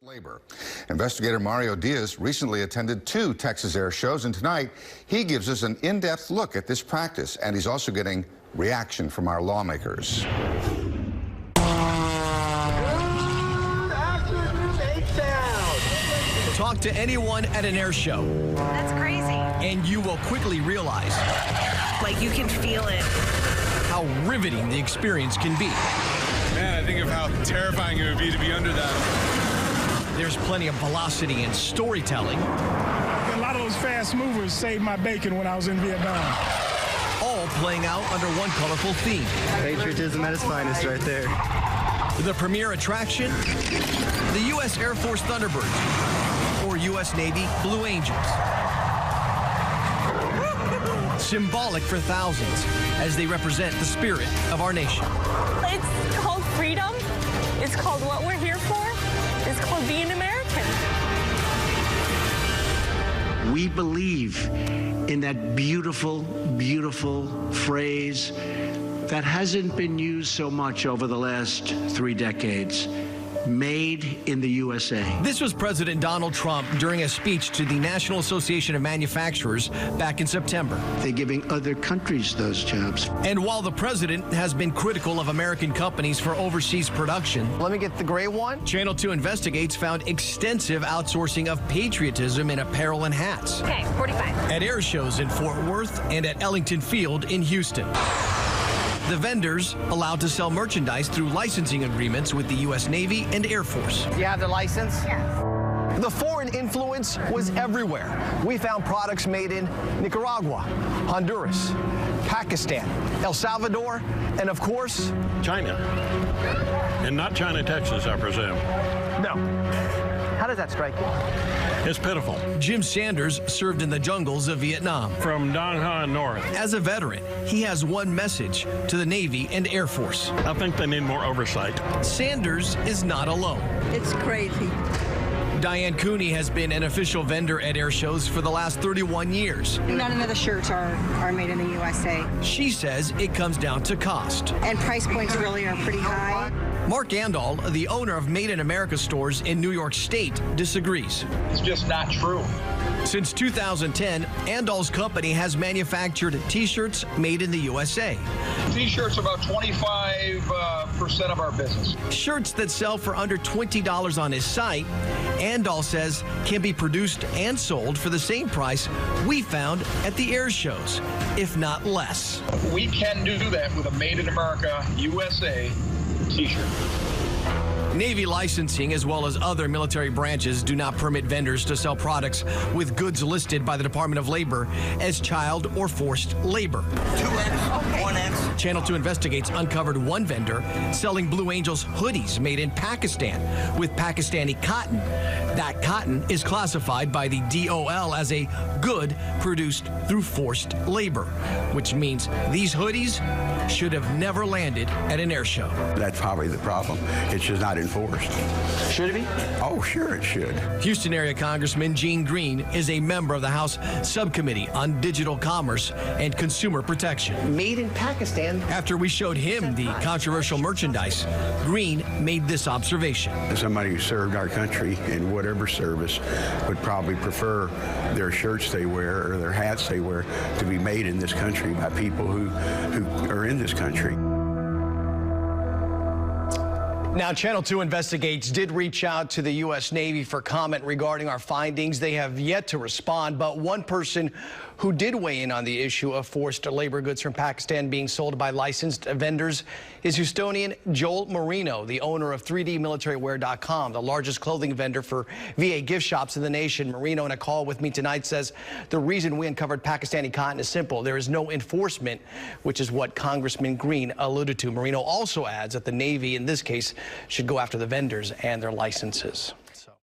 Labor. Investigator Mario Diaz recently attended 2 Texas air shows, and tonight he gives us an in-depth look at this practice, and he's also getting reaction from our lawmakers. Talk to anyone at an air show. That's crazy. And you will quickly realize, like, you can feel it, how riveting the experience can be. Man, I think of how terrifying it would be to be under that. There's plenty of velocity and storytelling. A lot of those fast movers saved my bacon when I was in Vietnam. All playing out under one colorful theme. Patriotism at its finest right there. The premier attraction, the U.S. Air Force Thunderbirds, or U.S. Navy Blue Angels. Symbolic for thousands as they represent the spirit of our nation. It's called freedom. It's called what we're here for. It's called being American. We believe in that beautiful, beautiful phrase that hasn't been used so much over the last 3 decades. Made in the USA. This was President Donald Trump during a speech to the National Association of Manufacturers back in September. They're giving other countries those jobs. And while the president has been critical of American companies for overseas production, Let me get the gray one. Channel 2 Investigates found extensive outsourcing of patriotism in apparel and hats. Okay, 45. At air shows in Fort Worth and at Ellington Field in Houston. The vendors allowed to sell merchandise through licensing agreements with the U.S. Navy and Air Force. You have the license? Yes. The foreign influence was everywhere. We found products made in Nicaragua, Honduras, Pakistan, El Salvador, and of course, China. And not China, Texas, I presume. no. How does that strike you? It's pitiful. Jim Sanders served in the jungles of Vietnam. From Dong Han North. As a veteran, he has one message to the Navy and Air Force. I think they need more oversight. Sanders is not alone. It's crazy. Diane Cooney has been an official vendor at air shows for the last 31 years. None of the shirts are made in the USA. She says it comes down to cost. And price points really are pretty high. Mark Andol, the owner of Made in America stores in New York State, disagrees. It's just not true. Since 2010, Andol's company has manufactured T-shirts made in the USA. T-shirts are about 25% of our business. Shirts that sell for under $20 on his site, Andol says can be produced and sold for the same price we found at the air shows, if not less. We can do that with a Made in America USA T-shirt. Navy licensing, as well as other military branches, do not permit vendors to sell products with goods listed by the Department of Labor as child or forced labor. 2X, 1X. Channel 2 Investigates uncovered one vendor selling Blue Angels hoodies made in Pakistan with Pakistani cotton. That cotton is classified by the DOL as a good produced through forced labor, which means these hoodies should have never landed at an air show. That's probably the problem. It's just not enforced. Should it be? Oh, sure it should. Houston area Congressman Gene Green is a member of the House Subcommittee on Digital Commerce and Consumer Protection. Made in Pakistan. After we showed him the controversial merchandise, Green made this observation. Somebody who served our country in whatever service would probably prefer their shirts they wear or their hats they wear to be made in this country by people who are in this country. Now, Channel 2 Investigates did reach out to the U.S. Navy for comment regarding our findings. They have yet to respond, but one person who did weigh in on the issue of forced labor goods from Pakistan being sold by licensed vendors is Houstonian Joel Marino, the owner of 3dmilitarywear.com, the largest clothing vendor for VA gift shops in the nation. Marino, in a call with me tonight, says the reason we uncovered Pakistani cotton is simple. There is no enforcement, which is what Congressman Green alluded to. Marino also adds that the Navy, in this case, should go after the vendors and their licenses.